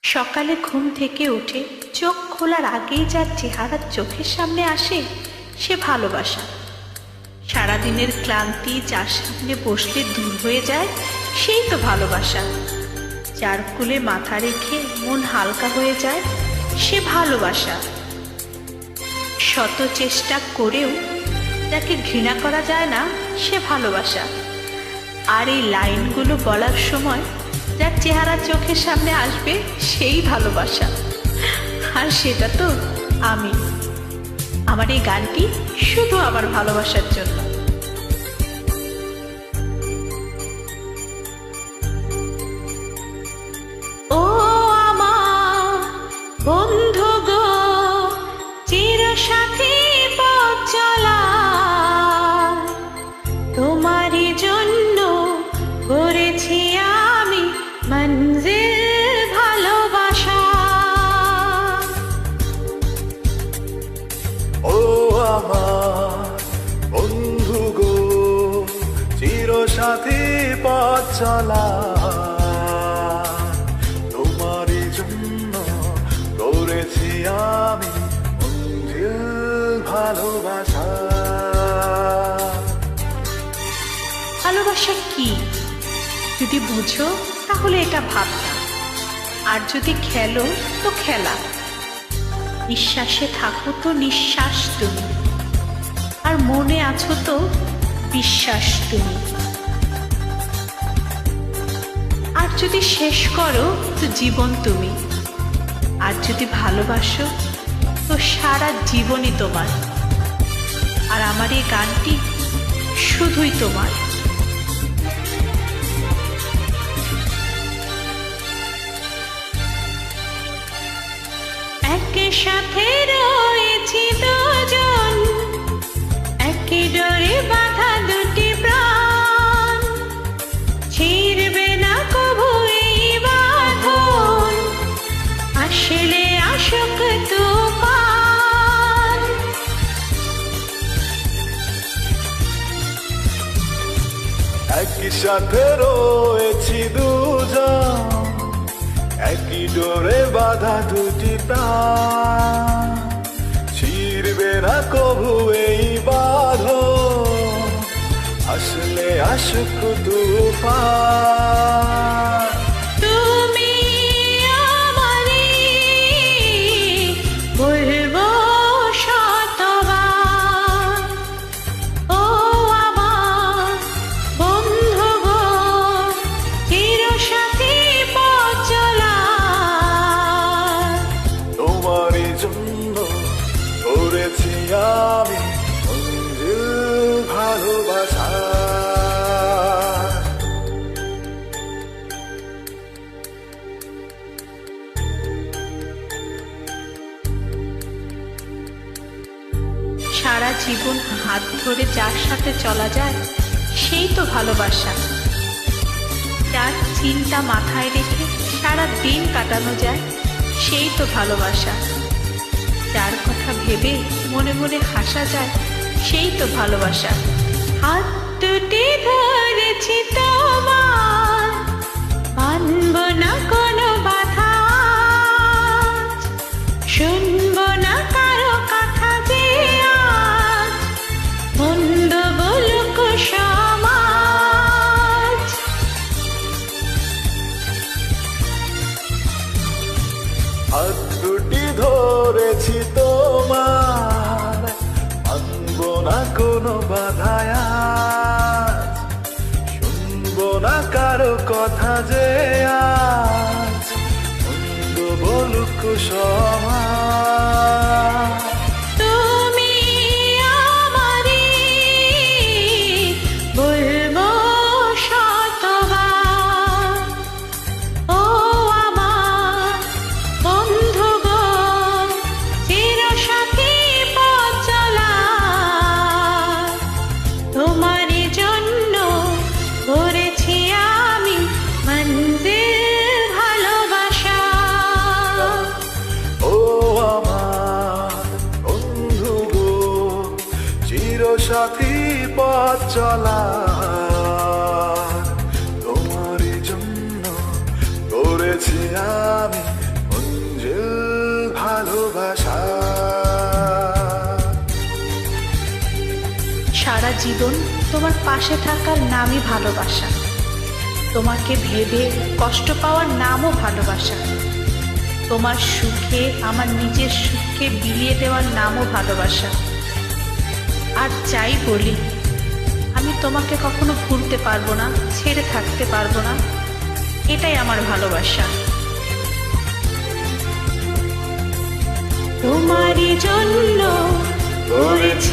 সকালে ঘুম থেকে উঠে চোখ খোলার আগেই যার চেহারা চোখের সামনে আসে সে ভালোবাসা। সারাদিনের ক্লান্তি যার সামনে বসলে দূর হয়ে যায় সেই তো ভালোবাসা। যার কোলে মাথা রেখে মন হালকা হয়ে যায় সে ভালোবাসা। শত চেষ্টা করেও যাকে ঘৃণা করা যায় না সে ভালোবাসা। আর এই লাইনগুলো বলার সময় যার চেহারা চোখের সামনে আসবে সেই ভালোবাসা। আর সেটা তো আমি। আমার এই গানটি শুধু আমার ভালোবাসার জন্য। ও আমার বন্ধু গো, চির সাথী পথ চলা, তোমারই জন্য করেছি আমি মঞ্জিল ভালোবাসা। ও আমার বন্ধু গো, চির সাথী পথ চলা, তোমারই জন্য করেছি আমি মঞ্জিল ভালোবাসা। ভালোবাসা কি যদি বুঝো তাহলে এটা ভাবনা, আর যদি খেলো তো খেলা। নিঃশ্বাসে থাকো তো নিঃশ্বাস তুমি, আর মনে আছো তো বিশ্বাস তুমি। আর যদি শেষ করো তো জীবন তুমি, আর যদি ভালোবাসো তো সারা জীবনই তোমার। আর আমার এই গানটি শুধুই তোমার। একই সাথে রয়েছি দুজন, একই ডোরে বাঁধা দুটি প্রাণ, ছিড়বে না কভু এই বাঁধন, আসলে আসুক তুফান। একই সাথে রয়েছি দুজন, একই ডোরে বাঁধা দুটি প্রাণ, ছিড়বে না কভু এই বাঁধন, আসলে আসুক তুফান। তুমি আমারই বলবো শতবার, ও আমার বন্ধু গো, চির সাথী পথ চলা, তোমারই জন্য করেছি আমি মঞ্জিল ভালোবাসা। সারা জীবন হাত ধরে যার সাথে চলা যায় সেই তো ভালোবাসা। যার চিন্তা মাথায় রেখে সারা দিন কাটানো যায় সেই তো ভালোবাসা। যার কথা ভেবে মনে মনে হাসা যায় সেই তো ভালোবাসা। হাত দুটি ধরেছি তোমার, মানব না কোনো বাধা, শুনব না কারো কথা যে আজ মন্দ বলুক সমাজ। হাত দুটি ধরেছি তোমার, মানব না কোনো বাধায়, শুনবো না কারো কথা যে আজ মন্দ বলুক সমাজ। তুমি আমারই বলবো শতবার, ও আমার বন্ধু গো, চির সাথী পথ চলা, তোমারই জন্য করেছি আমি মঞ্জিল ভালোবাসা। ও আমার বন্ধু গো, চির সাথী পথ চলা, তোমারই জন্য করেছি আমি জীবন তোমার পাশে থাকার নামই ভালোবাসা। তোমাকে ভেবে কষ্ট পাওয়ার নামও ভালোবাসা। তোমার সুখে আমার নিজের সুখকে বিলিয়ে দেওয়ার নামও ভালোবাসা। আর যাই বলি, আমি তোমাকে কখনো ভুলতে পারবো না, ছেড়ে থাকতে পারবো না। এটাই আমার ভালোবাসা। তোমারই জন্য করেছি